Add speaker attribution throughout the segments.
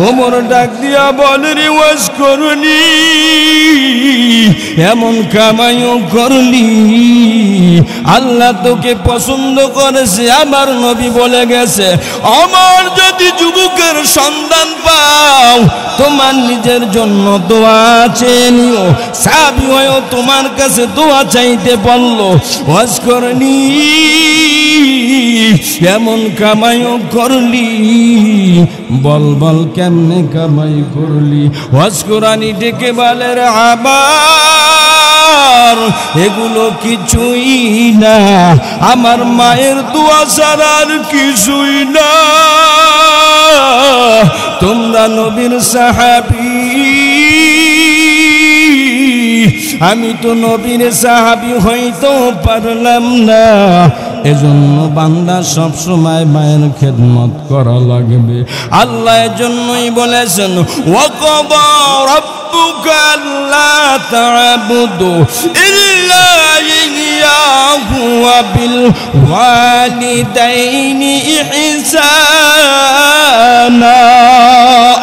Speaker 1: ওমর ডাক দিয়া বলে রে ওয়াজ করলি, এমন কামাইও করলি, আল্লাহ তোকে পছন্দ করেছে। আমার নবী বলে গেছে, আমার যদি যুবকের সন্ধান পাও তোমার নিজের জন্য দোয়া চেয়ে নিও। সাহাবী হয়েও তোমার কাছে দোয়া চাইতে বললো। ওয়াজ করলি, এমন কামাইও করলি, বল বল কেমনে কামাই করলি? ওয়াজ কোরআনি ডেকে বলে রে আবার এগুলো কিছুই না, আমার মায়ের দোয়া ছাড়া আর কিছুই না। তোমরা নবীর সাহাবী, আমি তো নবীর সাহাবী হইতে পারলাম না। এজন্য বান্দা সব সময় মায়ের খেদমত করা লাগবে। আল্লাহ এজন্যই বলেছেন, ওয়াকাদা রাব্বুকা আল্লা তা'বুদু ইল্লা ইয়্যাহু ওয়া বিল ওয়ালিদাইনি ইহসানা।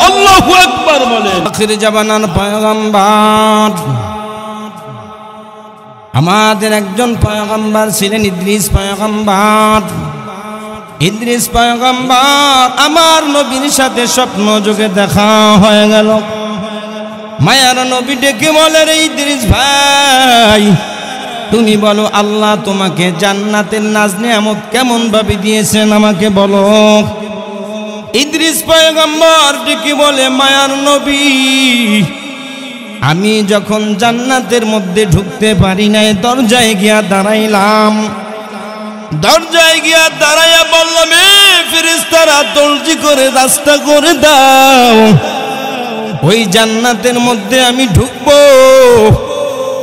Speaker 1: আল্লাহু আকবার বলেন। আখির জামানার পয়গম্বর, আমাদের একজন পয়গম্বর ছিলেন ইদ্রিস পয়গম্বর। ইদ্রিস পয়গম্বর আমার নবীর সাথে স্বপ্ন যোগে দেখা হয়ে গেল। মায়ার নবী ডেকে বলে রে ইদ্রিস ভাই, তুমি বলো আল্লাহ তোমাকে জান্নাতের নাজ নেয়ামত কেমন ভাবে দিয়েছেন আমাকে বলো। ইদ্রিস পয়গম্বর ডেকে বলে, মায়ার নবী, আমি যখন জান্নাতের মধ্যে ঢুকতে পারি নাই, দরজায় গিয়া দাঁড়াইলাম। দরজায় গিয়া দাঁড়াইয়া বললাম, এ ফেরেশতারা দরজি করে রাস্তা করে দাও, ওই জান্নাতের মধ্যে আমি ঢুকবো।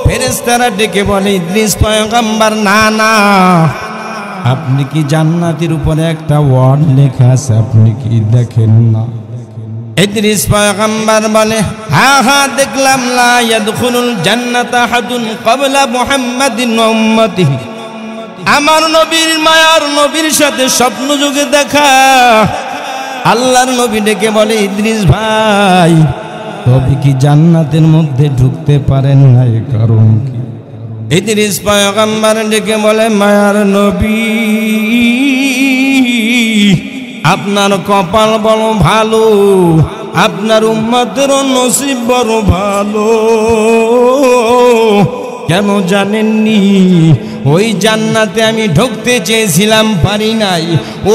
Speaker 1: ফেরেশতারা ডেকে বলে, ইদ্রিস পয়গম্বর, না না, আপনি কি জান্নাতের উপরে একটা ওয়ার্ড লেখা আছে, আপনি কি দেখেন না? ইদ্রিস পয়গম্বর বলে, হ্যাঁ হ্যাঁ দেখলাম, লা ইয়াদখুলুল জান্নাতা আহাদুন ক্বাবলা মুহাম্মাদিন ওয়া উম্মতিহি। আমার নবীর মায়ার নবীর সাথে স্বপ্ন যুগে দেখা। আল্লাহর নবী ডেকে বলে, ইদ্রিস ভাই, তবে কি জান্নাতের মধ্যে ঢুকতে পারেন না, এর কারণ কি? ইদ্রিস পয়গম্বর ডেকে বলে, মায়ার নবী, আপনার কপাল বড় ভালো, আপনার উম্মতের নসিব বড় ভালো। কেন জানেননি? ওই জান্নাতে আমি ঢুকতে চেয়েছিলাম, পারি নাই।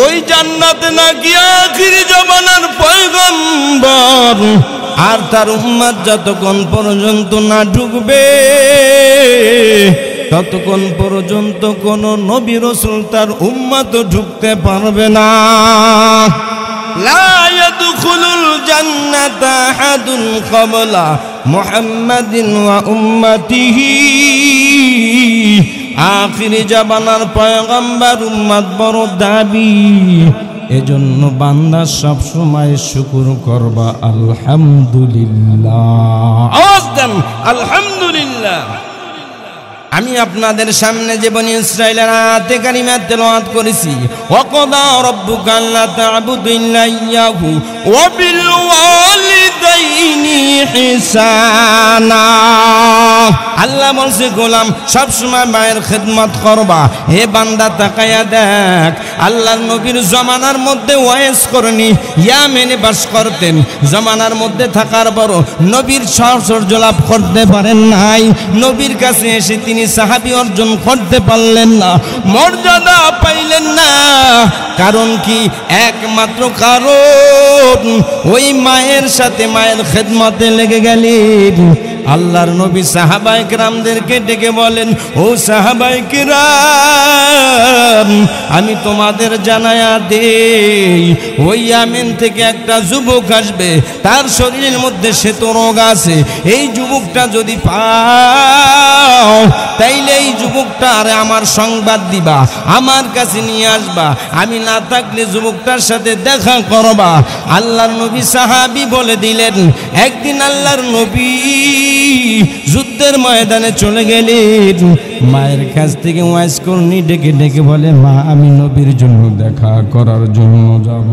Speaker 1: ওই জান্নাতে নাকি আখির জামানার পয়গম্বর আর তার উম্মত যতক্ষণ পর্যন্ত না ঢুকবে, ততক্ষণ পর্যন্ত কোন নবী রাসূল তার উম্মত ঢুকতে পারবে না। লা ইয়াদখুলুল জান্নাতা আহাদুন ক্বাবলা মুহাম্মাদিন ওয়া উম্মতিহি। আখির জামানার পয়গম্বর উম্মত বড় দাবি। এজন্য বান্দা সব সময় শুকর করবা, আলহামদুলিল্লাহ। আওয়াজ দেন আলহামদুলিল্লাহ। আমি আপনাদের সামনে যে বনি ইসরাঈলের আয়াতে কারিমা তেলাওয়াত করেছি, ওয়াকাদা রাব্বুকা আল্লা তা'বুদু ইল্লা ইয়্যাহু ওয়া বিল ওয়ালিদাইনি ইহসানা। আল্লাহ বলছে, গোলাম সব সময় মায়ের খেদমত করবা। হে বান্দা তাকায়া দেখ, আল্লাহর নবীর জমানার মধ্যে ওয়াইস করনি ইয়ামেনে বাস করতেন। জমানার মধ্যে থাকার পরও নবীর সাহচর্য লাভ করতে পারেন নাই। নবীর কাছে এসে তিনি সাহাবী অর্জন করতে পারলেন না, মর্যাদা পাইলেন না। কারণ কি? একমাত্র কারণ ওই মায়ের সাথে মায়ের খেদমতে লেগে গেলেন। আল্লাহর নবী সাহাবায়ে কেরামদেরকে ডেকে বলেন, ও সাহাবায়ে কেরাম, আমি তোমাদের জানায়া দেই, ওই ইয়ামেন থেকে একটা যুবক আসবে, তার শরীরের মধ্যে শ্বেত রোগ আছে। এই যুবকটা যদি পাও, তাইলে এই যুবকটা আরে আমার সংবাদ দিবা, আমার কাছে নিয়ে আসবা। আমি না থাকলে যুবকটার সাথে দেখা করবা। আল্লাহর নবী সাহাবী বলে দিলেন, একদিন আল্লাহর নবী যুদ্ধের ময়দানে চলে গেলেন। মায়ের কাছ থেকে ওয়াজ করনি ডেকে ডেকে বলে, মা আমি নবীর জন্য দেখা করার জন্য যাব।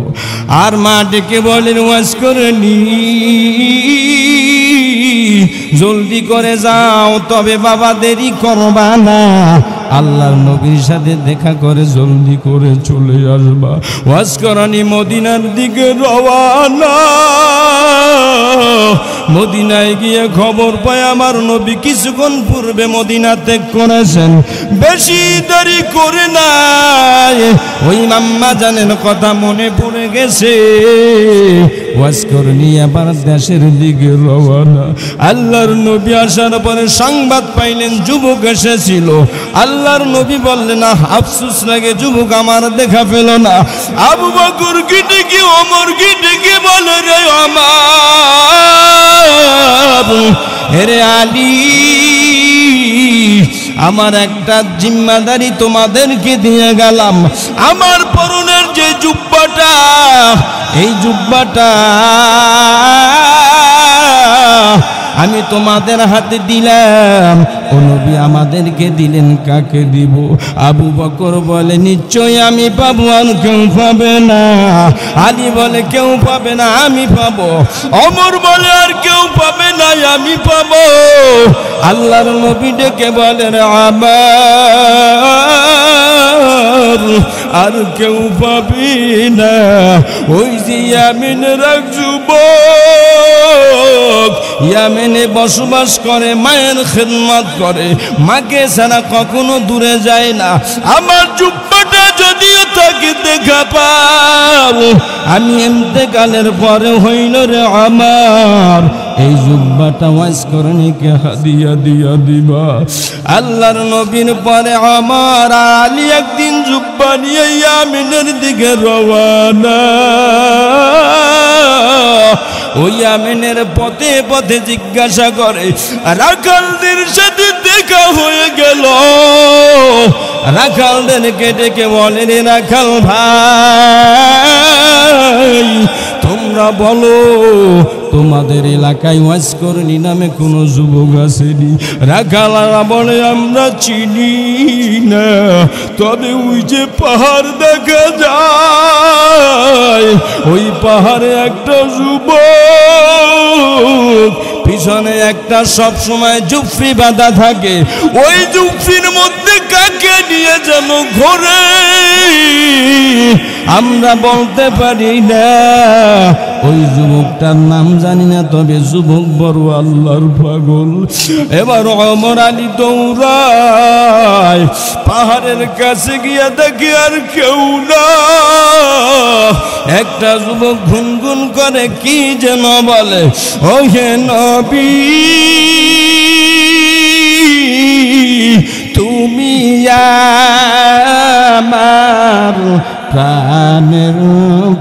Speaker 1: আর মা ডেকে বলেন, ওয়াজ করনি, জলদি করে যাও, তবে বাবা দেরি করবা না, আল্লাহর নবীর সাথে দেখা করে জলদি করে চলে আসবা। ওয়াজ করানি মদিনার দিকে রওয়ানা। মদিনায় গিয়ে খবর পায় আমার নবী কিছুক্ষণ পূর্বে মদিনা ত্যাগ করেছেন, বেশি দেরি করে নাই। ওই মাম্মা জানেন কথা মনে পড়ে গেছে, ওয়াজ করনি আবার দেশের দিকে রওয়ানা। আল্লাহর নবী আসার পরে সংবাদ পাইলেন যুবক এসেছিল। আল্লাহর নবী বললেন, আফসোস লাগে যুবক আমার দেখা পেল না। আবু বকর কি ডেকে ওমর কি ডেকে বলে, রে আমার রে আলী, আমার একটা জিম্মাদারি তোমাদেরকে দিয়ে গেলাম। আমার পরনের যে জুব্বাটা, এই জুব্বাটা আমি তোমাদের হাতে দিলাম, ও নবী আমাদেরকে দিলেন, কাকে দিব? আবু বকর বলে, নিশ্চয়ই আমি পাবো, আর কেউ পাবে না। আলী বলে, কেউ পাবে না, আমি পাবো। ওমর বলে, আর কেউ পাবে না, আমি পাবো। আল্লাহর নবী ডেকে বলেন, আমার আর কেউ পাবি না। ওই যে ইয়ামিনের এক যুবক, ইয়ামেনে বসবাস করে, মায়ের খেদমত করে, মাকে ছাড়া কখনো দূরে যায় না। আমার জুব্বাটা যদিও তাকে দেখা পাও, আমি ইন্তেকালের পরে হইল রে আমার এই জুব্বাটা ওয়াজ করনিকে হাদিয়া দিয়া দিবা। আল্লাহর নবীর পরে আমার আলী একদিন জুব্বা নিয়ে ইয়ামিনের দিকে রওয়ানা। ওই ইয়ামিনের পথে পথে জিজ্ঞাসা করে, রাখালদের সাথে দেখা হয়ে গেল। রাখালদেরকে ডেকে বলে, রে রাখাল ভাই, তোমরা বলো তোমাদের এলাকায় ওয়াজ করনি নামে কোন যুবক আসেনি? রাখালারা বলে, আমরা চিনি না, তবে ওই যে পাহাড় দেখা যায়, ওই পাহাড়ে একটা যুবক, পিছনে একটা সব সময় জুফরি বাঁধা থাকে, ওই জুফরির মধ্যে কাকে নিয়ে যেন ঘোরে, আমরা বলতে পারি না। ওই যুবকটার নাম জানি না, তবে যুবক বড় আল্লাহর পাগল। এবার ওমর আলী দৌড়ায়, পাহাড়ের কাছে গিয়া দেখে আর কেউ না। একটা যুবক গুনগুন করে কি যেন বলে, ও হে নবী, তুমি আমার প্রাণের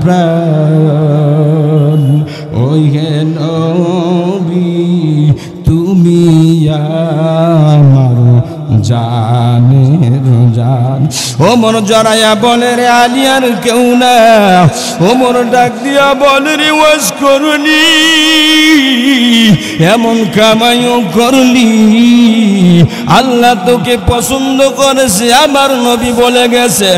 Speaker 1: প্রাণ, ওই হে নবী, তুমি আমার জানের জান। ওমর জড়াইয়া বলে, রে আলী আর কেউ না। ওমর ডাক দিয়া বলে, রে ওয়াজ করনি, এমন কামাইও করলি, আল্লাহ তোকে পছন্দ করেছে। আমার নবী বলে গেছে,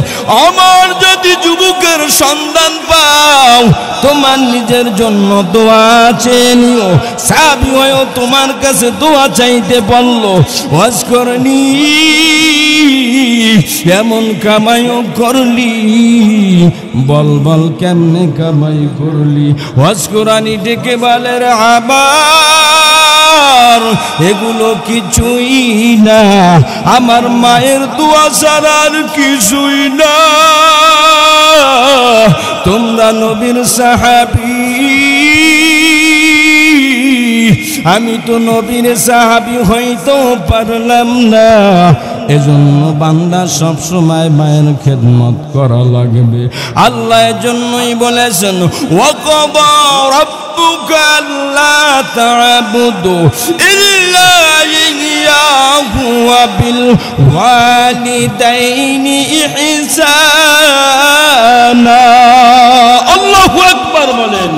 Speaker 1: আমার যদি যুবকের সন্ধান পাও, তোমার নিজের জন্য দোয়া চেয়ে নিও। সাহাবী হয়েও তোমার কাছে দোয়া চাইতে বললো, ওয়াজ করনি, এমন কামাইও করলি, বল বল কেমনে কামাই করলি? ওয়াজ কোরআনি ডেকে বলে, রে আমার এগুলো কিছুই না, আমার মায়ের দোয়া ছাড়া আর কিছুই না। তোমরা নবীর সাহাবী, আমি তো নবীর সাহাবী হইতে পারলাম না। এজন্য বান্দা সব সময় মায়ের খেদমত করা লাগবে। আল্লাহ এজন্যই বলেছেন, ওয়াকাদা রাব্বুকা আল্লা তা'বুদু ইল্লা ইয়্যাহু ওয়া বিল ওয়ালিদাইনি ইহসানা। আল্লাহু আকবার বলেন।